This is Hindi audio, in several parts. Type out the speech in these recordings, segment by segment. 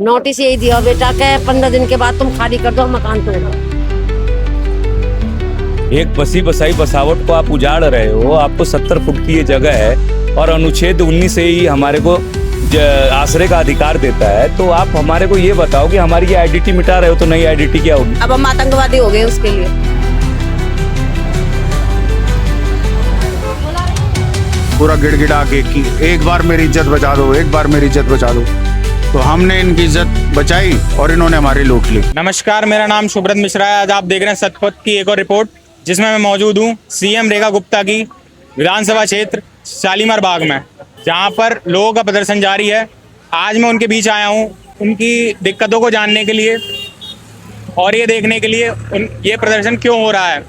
नोटिस यही दिया बेटा के 15 दिन के बाद तुम खाली कर दो, मकान तोड़ो। एक बसी बसाई बसावट को आप उजाड़ रहे हो। आपको 70 फुट की ये जगह है और अनुच्छेद 19 से ही हमारे को आश्रय का अधिकार देता है। तो आप हमारे को ये बताओ कि हमारी ये आईडीटी मिटा रहे हो तो नई आईडीटी क्या होगी? अब हम आतंकवादी हो गए उसके लिए। पूरा गिड़गिड़ा के कि एक बार मेरी इज्जत बचा दो, एक बार मेरी इज्जत बचा दो। तो हमने इनकी इज्जत बचाई और इन्होंने हमारी लूट ली। नमस्कार, मेरा नाम शुभ्रत मिश्रा है। आज आप देख रहे हैं सतपथ की एक और रिपोर्ट, जिसमें मैं मौजूद हूँ सीएम रेखा गुप्ता की विधानसभा क्षेत्र शालीमार बाग में, जहाँ पर लोगों का प्रदर्शन जारी है। आज मैं उनके बीच आया हूँ उनकी दिक्कतों को जानने के लिए और ये देखने के लिए ये प्रदर्शन क्यों हो रहा है।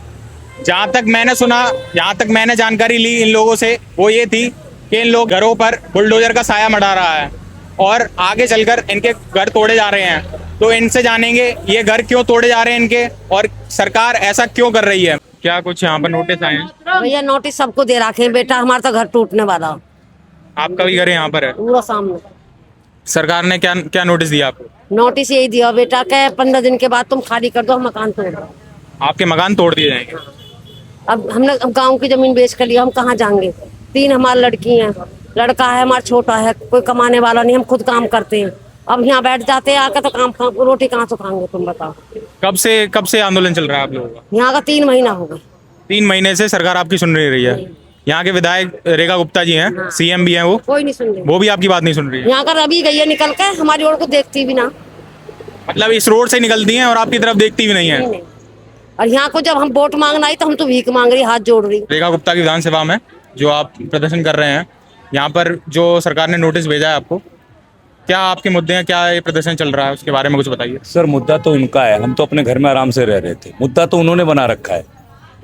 जहाँ तक मैंने सुना, जहाँ तक मैंने जानकारी ली इन लोगों से, वो ये थी कि इन लोग घरों पर बुलडोजर का साया मढ़ा रहा है और आगे चलकर इनके घर तोड़े जा रहे हैं। तो इनसे जानेंगे ये घर क्यों तोड़े जा रहे हैं इनके, और सरकार ऐसा क्यों कर रही है। क्या कुछ यहाँ पर नोटिस आए हैं? भैया नोटिस सबको दे रखे हैं बेटा, हमारा तो घर टूटने वाला। आपका भी घर यहाँ पर है? पूरा सामने। सरकार ने क्या क्या नोटिस दिया आपको? नोटिस यही दिया बेटा के 15 दिन के बाद तुम खाली कर दो, मकान तोड़ो। आपके मकान तोड़ दिए जाएंगे? अब हमने गांव की जमीन बेच कर लिया, हम कहाँ जाएंगे? 3 हमारी लड़की हैं, लड़का है हमारा छोटा है, कोई कमाने वाला नहीं, हम खुद काम करते हैं। अब यहाँ बैठ जाते हैं आकर तो काम रोटी कहाँ से खाएंगे तुम बताओ? कब से आंदोलन चल रहा है आप लोगों का? यहाँ का 3 महीना हो गए। 3 महीने से सरकार आपकी सुन नहीं रही है। यहाँ के विधायक रेखा गुप्ता जी हैं, सीएम भी हैं, कोई नहीं सुन रही। वो भी आपकी बात नहीं सुन रही है। यहाँ का रवि गई है निकल के, हमारी ओर को देखती भी ना। मतलब इस रोड से निकलती हैं और आपकी तरफ देखती भी नहीं है। नहीं। और यहाँ को जब हम वोट मांगना आई तो हम तो भीख मांग रही, हाथ जोड़ रही। रेखा गुप्ता की विधानसभा में जो आप प्रदर्शन कर रहे हैं, यहाँ पर जो सरकार ने नोटिस भेजा है आपको, क्या आपके मुद्दे हैं, क्या ये प्रदर्शन चल रहा है, उसके बारे में कुछ बताइए। सर, मुद्दा तो उनका है। हम तो अपने घर में आराम से रह रहे थे। मुद्दा तो उन्होंने बना रखा है।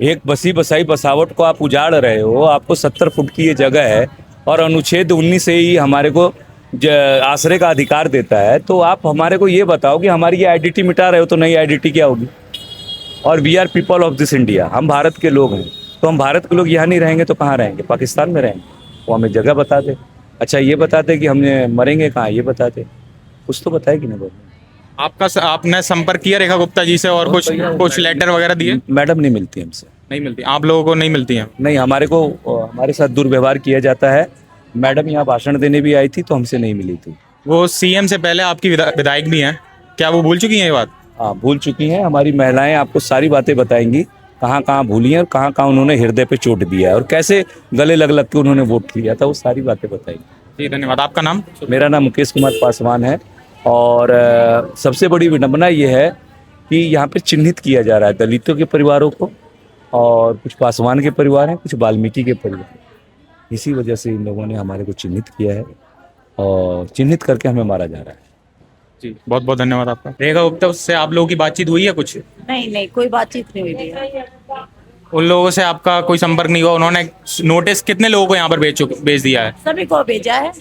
एक बसी बसाई बसावट को आप उजाड़ रहे हो। आपको 70 फुट की ये जगह है और अनुच्छेद 19 से ही हमारे को आश्रय का अधिकार देता है। तो आप हमारे को ये बताओ कि हमारी ये आईडीटी मिटा रहे हो तो नई आईडीटी क्या होगी? और we are people of this India, हम भारत के लोग हैं। तो हम भारत के लोग यहाँ नहीं रहेंगे तो कहाँ रहेंगे? पाकिस्तान में रहेंगे। वो हमें जगह बता दे। अच्छा ये बताते कि हमने मरेंगे कहाँ, ये बताते। कुछ तो बताए कि नहीं? आपने संपर्क किया रेखा गुप्ता जी से और कुछ लेटर वगैरह दिए? मैडम नहीं मिलती हमसे। नहीं मिलती? आप लोगों को नहीं मिलती हैं? नहीं, हमारे साथ दुर्व्यवहार किया जाता है। मैडम यहाँ भाषण देने भी आई थी तो हमसे नहीं मिली थी। वो सीएम से पहले आपकी विधायक भी हैं, क्या वो भूल चुकी हैं ये बात? हाँ, भूल चुकी हैं। हमारी महिलाएं आपको सारी बातें बताएंगी, कहाँ कहाँ भूली हैं और कहाँ कहाँ उन्होंने हृदय पे चोट दिया है और कैसे गले लग लग के उन्होंने वोट किया था, वो सारी बातें बताएंगी। जी धन्यवाद। आपका नाम? मेरा नाम मुकेश कुमार पासवान है। और सबसे बड़ी विडंबना ये है कि यहाँ पे चिन्हित किया जा रहा है दलितों के परिवारों को, और कुछ पासवान के परिवार हैं, कुछ वाल्मीकि के परिवार। इसी वजह से इन लोगों ने हमारे को चिन्हित किया है और चिन्हित करके हमें मारा जा रहा है। जी बहुत बहुत धन्यवाद आपका। रेखा गुप्ता से आप लोगों की बातचीत हुई है कुछ? नहीं, कोई बातचीत नहीं हुई है। उन लोगों से आपका कोई संपर्क नहीं हुआ? उन्होंने नोटिस कितने लोगों को यहाँ पर भेज दिया है? सभी को भेजा है।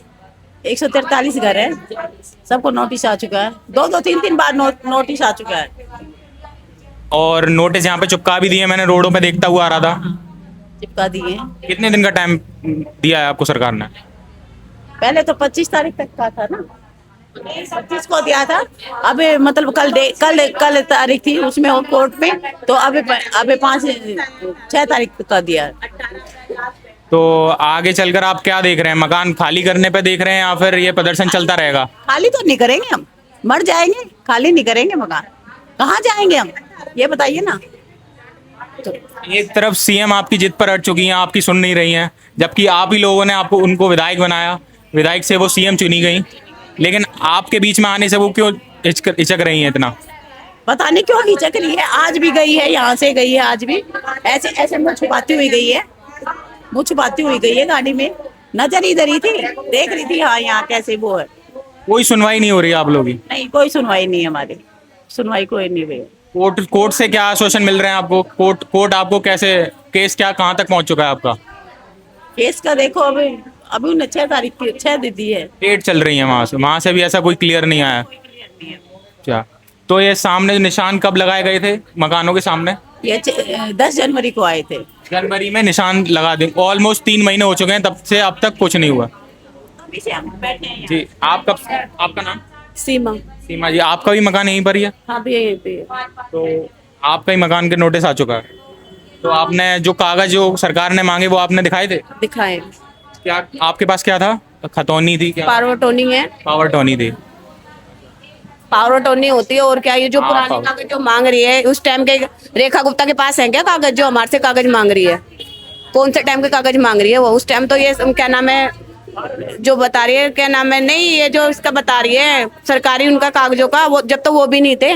143 घर है, सबको नोटिस आ चुका है। 2-2, 3-3 बार नोटिस आ चुका है। और नोटिस यहाँ पे चिपका भी दिए, मैंने रोडों पे देखता हुआ आ रहा था। चिपका दिए। कितने दिन का टाइम दिया है आपको सरकार ने? पहले तो 25 तारीख तक का था ना, 25 को दिया था। अब मतलब कल तारीख थी उसमें कोर्ट में, तो अब 6 तारीख का दिया है। तो आगे चलकर आप क्या देख रहे हैं? मकान खाली करने पे देख रहे हैं या फिर ये प्रदर्शन चलता रहेगा? खाली तो नहीं करेंगे हम, मर जाएंगे, खाली नहीं करेंगे मकान। कहाँ जाएंगे हम, ये बताइए ना। तो एक तरफ सीएम आपकी जिद पर अड़ चुकी हैं, आपकी सुन नहीं रही हैं, जबकि आप ही लोगों ने आपको उनको विधायक बनाया, विधायक से वो सीएम चुनी गई, लेकिन आपके बीच में आने से वो क्यों हिचक रही हैं इतना? पता नहीं क्यों हिचक रही है। आज भी गई है, यहाँ से गई है, आज भी ऐसे ऐसे मुँह छुपाती हुई गई है, मुँह छुपाती हुई गई है। गाड़ी में नजर इधर ही थी, देख रही थी हाँ यहाँ कैसे वो है। कोई सुनवाई नहीं हो रही आप लोगों की? नहीं, कोई सुनवाई नहीं है हमारी, सुनवाई कोई नहीं हुई। कोर्ट से क्या आश्वासन मिल रहे हैं आपको? कोर्ट आपको कैसे, केस क्या कहाँ तक पहुँच चुका है आपका? केस का देखो अभी उन्हें 6 तारीख की 6 दे दी है। डेट चल रही है वहाँ से भी ऐसा कोई क्लियर नहीं आया? क्या तो ये सामने निशान कब लगाए गए थे मकानों के सामने? ये 10 जनवरी को आए थे। जनवरी में निशान लगा दें। ऑलमोस्ट 3 महीने हो चुके हैं, तब से अब तक कुछ नहीं हुआ। अभी से हम बैठे हैं। जी आपका नाम? सीमा। सीमा जी, आपका भी मकान यहीं पर ही है? हाँ भी यहीं पे। तो आपका ही मकान के नोटिस आ चुका है, तो आपने जो कागज जो सरकार ने मांगे वो आपने दिखाए थे? दिखाए। क्या आपके पास क्या था? खतौनी थी क्या? पावर टोनी है। पावर टोनी थी। पावर टोनी होती है और क्या, ये जो हाँ, पुराने पावर- कागज जो मांग रही है उस टाइम के रेखा गुप्ता के पास है क्या कागज जो हमारे से कागज मांग रही है? कौन से टाइम के कागज मांग रही है वो? उस टाइम तो ये क्या नाम है जो बता रही है, क्या नाम है, नहीं ये जो इसका बता रही है सरकारी उनका कागजों का, वो जब तो वो भी नहीं थे।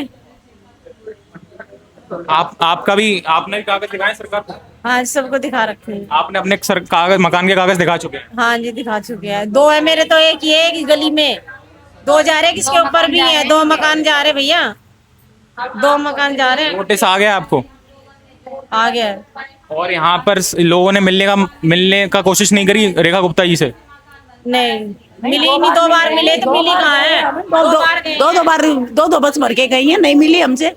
आपका भी आपने भी कागज दिखाए सरकार को? हाँ सबको दिखा रखे हैं। आपने अपने कागज मकान के कागज दिखा चुके हैं? हाँ जी दिखा चुके हैं। दो है मेरे, तो एक ये है कि गली में दो जा रहे, किसके ऊपर भी है, दो मकान जा रहे भैया, दो मकान जा रहे हैं। नोटिस आ गया आपको? आ गया है। और यहाँ पर लोगों ने मिलने का कोशिश नहीं करी रेखा गुप्ता जी से? नहीं मिली ही नहीं, 2 बार मिले तो मिली कहाँ है? दो बस भर के गई है, नहीं मिली हमसे।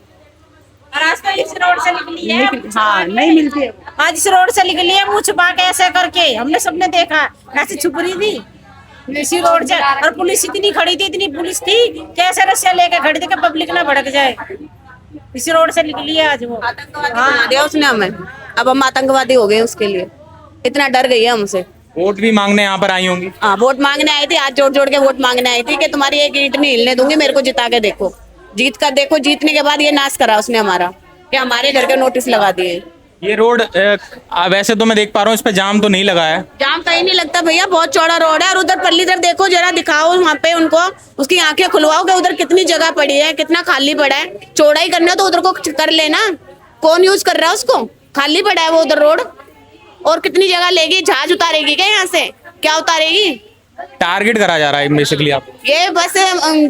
आज तो इस रोड से निकली है। हाँ नहीं मिलती है। आज इस रोड से निकली है, मुंह छुपा के ऐसे करके, हमने सबने देखा ऐसे छुप रही थी इसी रोड से। और पुलिस इतनी खड़ी थी, इतनी पुलिस थी कि ऐसे रस्सियां लेके खड़ी थी कि पब्लिक ना भड़क जाए। इसी रोड से निकली है आज वो। हाँ दिया उसने हमें, अब हम आतंकवादी हो गए उसके लिए, इतना डर गई है हमसे। वोट भी मांगने यहाँ पर आई होंगी? हाँ वोट मांगने आई थी, हाथ जोड़ जोड़ के वोट मांगने आई थी कि तुम्हारी एक ईंट नहीं हिलने दूंगी, मेरे को जिता के देखो। जीत कर देखो, जीतने के बाद ये नाश करा उसने हमारा, कि हमारे घर के नोटिस लगा दिए। ये रोड वैसे तो मैं देख पा रहा हूँ इस पे जाम तो नहीं लगा है। जाम कहीं नहीं लगता भैया, बहुत चौड़ा रोड है। और उधर पल्लीधर देखो जरा, दिखाओ वहाँ पे उनको, उसकी आंखें खुलवाओ कि उधर कितनी जगह पड़ी है, कितना खाली पड़ा है। चौड़ाई करना है तो उधर को कर लेना, कौन यूज कर रहा है उसको? खाली पड़ा है वो उधर रोड। और कितनी जगह लेगी? जहाज उतारेगी क्या यहाँ से? क्या उतारेगी? टारगेट करा जा रहा है बेसिकली आप? ये बस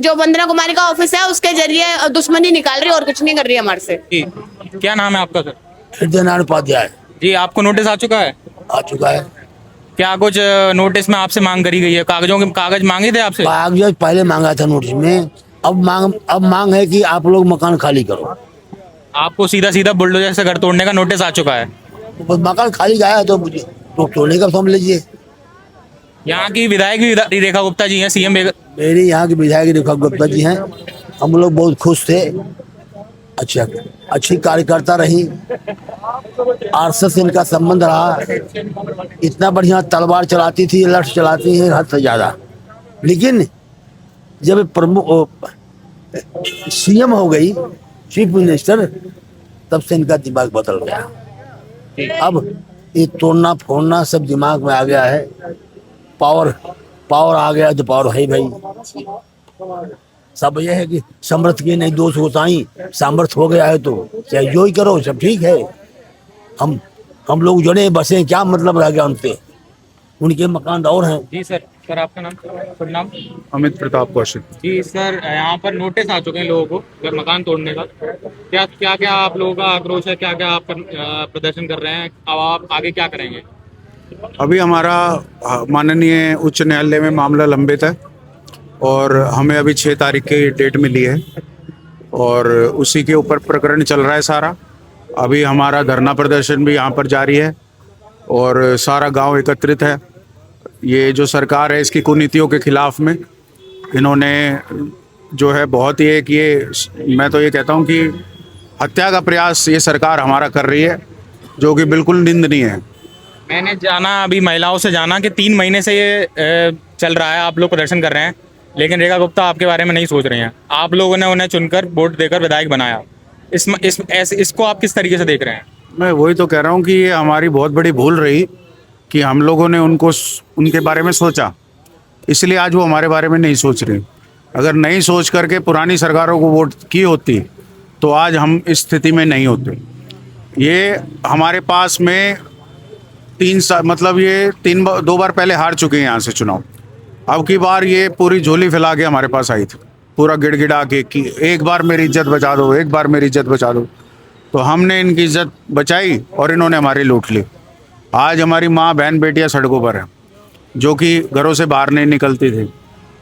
जो वंदना कुमारी का ऑफिस है उसके जरिए दुश्मनी निकाल रही है और कुछ नहीं कर रही है हमारे से। जी, क्या नाम है आपका सर? हृदय नारायण उपाध्याय। जी, आपको नोटिस आ चुका है? आ चुका है। क्या कुछ नोटिस में आपसे मांग करी गई है? कागज मांगे थे आपसे? कागज पहले मांगा था नोटिस में, अब मांग है कि आप लोग मकान खाली करो। आपको सीधा सीधा बुलडोजर से घर तोड़ने का नोटिस आ चुका है? बस मकान खाली गया है तो मुझे तो तोड़ने का समझ लीजिए। यहाँ की विधायक भी रेखा गुप्ता जी हैं, सीएम मेरी यहाँ की विधायक रेखा गुप्ता जी हैं, हम लोग बहुत खुश थे। अच्छा, अच्छी कार्यकर्ता रही, आरएसएस से इनका संबंध रहा। इतना बढ़िया तलवार चलाती थी, लठ चलाती है हद से ज्यादा। लेकिन जब प्रमुख सीएम हो गई, चीफ मिनिस्टर, तब से इनका दिमाग बदल गया। अब ये तोड़ना फोड़ना सब दिमाग में आ गया है। पावर आ गया तो पावर है भाई। सब ये है कि समर्थ की नहीं दोष होताई, सामर्थ्य हो गया है तो चाहे जो ही करो सब ठीक है। हम लोग जुड़े बसे, क्या मतलब रह गया उनसे? उनके मकान और हैं। जी सर, आपका नाम? शुभ नाम? अमित प्रताप कौशिक। जी सर, यहाँ पर नोटिस आ चुके हैं लोगों को मकान तोड़ने का। क्या आप लोगों का आक्रोश है? क्या आप प्रदर्शन कर रहे हैं? अब आप आगे क्या करेंगे? अभी हमारा माननीय उच्च न्यायालय में मामला लंबित है और हमें अभी 6 तारीख की डेट मिली है और उसी के ऊपर प्रकरण चल रहा है सारा। अभी हमारा धरना प्रदर्शन भी यहाँ पर जारी है और सारा गांव एकत्रित है। ये जो सरकार है इसकी कुनीतियों के खिलाफ में इन्होंने जो है बहुत ही एक ये मैं तो ये कहता हूँ कि हत्या का प्रयास ये सरकार हमारा कर रही है, जो कि बिल्कुल निंदनीय है। मैंने जाना, अभी महिलाओं से जाना कि 3 महीने से ये चल रहा है, आप लोग प्रदर्शन कर रहे हैं, लेकिन रेखा गुप्ता आपके बारे में नहीं सोच रही हैं। आप लोगों ने उन्हें चुनकर वोट देकर विधायक बनाया। इसको आप किस तरीके से देख रहे हैं? मैं वही तो कह रहा हूँ कि ये हमारी बहुत बड़ी भूल रही कि हम लोगों ने उनके बारे में सोचा, इसलिए आज वो हमारे बारे में नहीं सोच रही। अगर नहीं सोच करके पुरानी सरकारों को वोट की होती तो आज हम इस स्थिति में नहीं होते। ये हमारे पास में 3 साल मतलब ये 2 बार पहले हार चुके हैं यहाँ से चुनाव। अब की बार ये पूरी झोली फैला के हमारे पास आई थी, पूरा गिड़गिड़ा के कि एक बार मेरी इज्जत बचा दो, एक बार मेरी इज्जत बचा दो। तो हमने इनकी इज्जत बचाई और इन्होंने हमारी लूट ली। आज हमारी माँ बहन बेटियाँ सड़कों पर हैं, जो कि घरों से बाहर नहीं निकलती थी।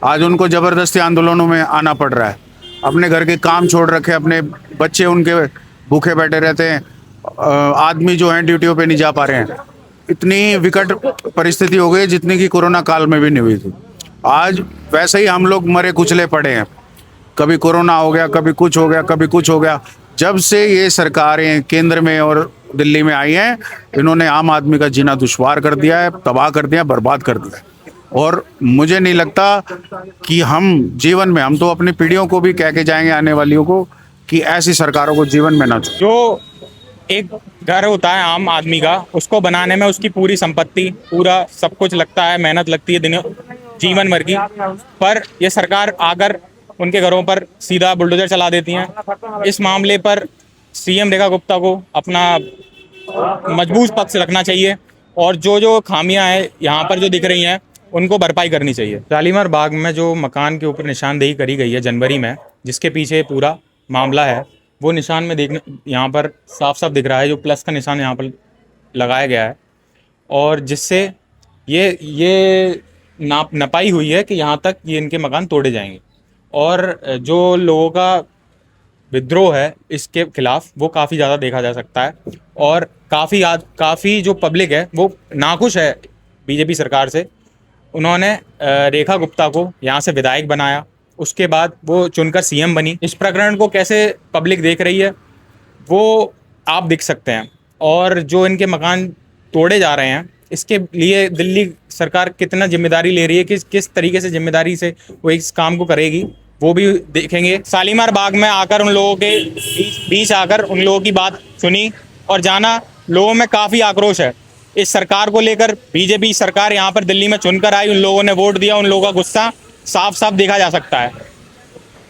आज उनको ज़बरदस्ती आंदोलनों में आना पड़ रहा है। अपने घर के काम छोड़ रखे, अपने बच्चे उनके भूखे बैठे रहते हैं, आदमी जो हैं ड्यूटियों पे नहीं जा पा रहे हैं। इतनी विकट परिस्थिति हो गई जितनी कि कोरोना काल में भी नहीं हुई थी। आज वैसे ही हम लोग मरे कुचले पड़े हैं। कभी कोरोना हो गया, कभी कुछ हो गया, कभी कुछ हो गया। जब से ये सरकारें केंद्र में और दिल्ली में आई हैं, इन्होंने आम आदमी का जीना दुश्वार कर दिया है, तबाह कर दिया, बर्बाद कर दिया है। और मुझे नहीं लगता कि हम जीवन में, हम तो अपनी पीढ़ियों को भी कह के जाएंगे आने वालियों को कि ऐसी सरकारों को जीवन में ना चुने। जो एक घर होता है आम आदमी का, उसको बनाने में उसकी पूरी संपत्ति, पूरा सब कुछ लगता है, मेहनत लगती है जीवन भर की, पर ये सरकार आकर उनके घरों पर सीधा बुलडोजर चला देती हैं। इस मामले पर सीएम रेखा गुप्ता को अपना मजबूत पक्ष रखना चाहिए और जो जो खामियां हैं यहाँ पर जो दिख रही हैं उनको भरपाई करनी चाहिए। शालीमार बाग में जो मकान के ऊपर निशानदेही करी गई है जनवरी में, जिसके पीछे पूरा मामला है, वो निशान में देखने यहाँ पर साफ साफ दिख रहा है, जो प्लस का निशान यहाँ पर लगाया गया है, और जिससे ये नपाई हुई है कि यहाँ तक ये इनके मकान तोड़े जाएंगे। और जो लोगों का विद्रोह है इसके खिलाफ वो काफ़ी ज़्यादा देखा जा सकता है, और काफ़ी जो पब्लिक है वो नाखुश है बीजेपी सरकार से। उन्होंने रेखा गुप्ता को यहाँ से विधायक बनाया, उसके बाद वो चुनकर सीएम बनी। इस प्रकरण को कैसे पब्लिक देख रही है वो आप देख सकते हैं, और जो इनके मकान तोड़े जा रहे हैं इसके लिए दिल्ली सरकार कितना जिम्मेदारी ले रही है, किस तरीके से जिम्मेदारी से वो इस काम को करेगी, वो भी देखेंगे। शालीमार बाग में आकर उन लोगों के बीच आकर उन लोगों की बात सुनी और जाना। लोगों में काफ़ी आक्रोश है इस सरकार को लेकर। बीजेपी सरकार यहाँ पर दिल्ली में चुनकर आई, उन लोगों ने वोट दिया, उन लोगों का गुस्सा साफ साफ देखा जा सकता है।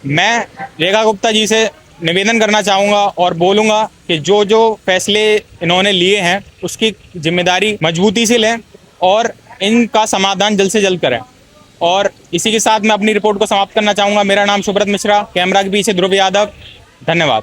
मैं रेखा गुप्ता जी से निवेदन करना चाहूँगा और बोलूँगा कि जो जो फैसले इन्होंने लिए हैं उसकी जिम्मेदारी मजबूती से लें और इनका समाधान जल्द से जल्द करें। और इसी के साथ मैं अपनी रिपोर्ट को समाप्त करना चाहूँगा। मेरा नाम सुब्रत मिश्रा, कैमरा के पीछे ध्रुव यादव। धन्यवाद।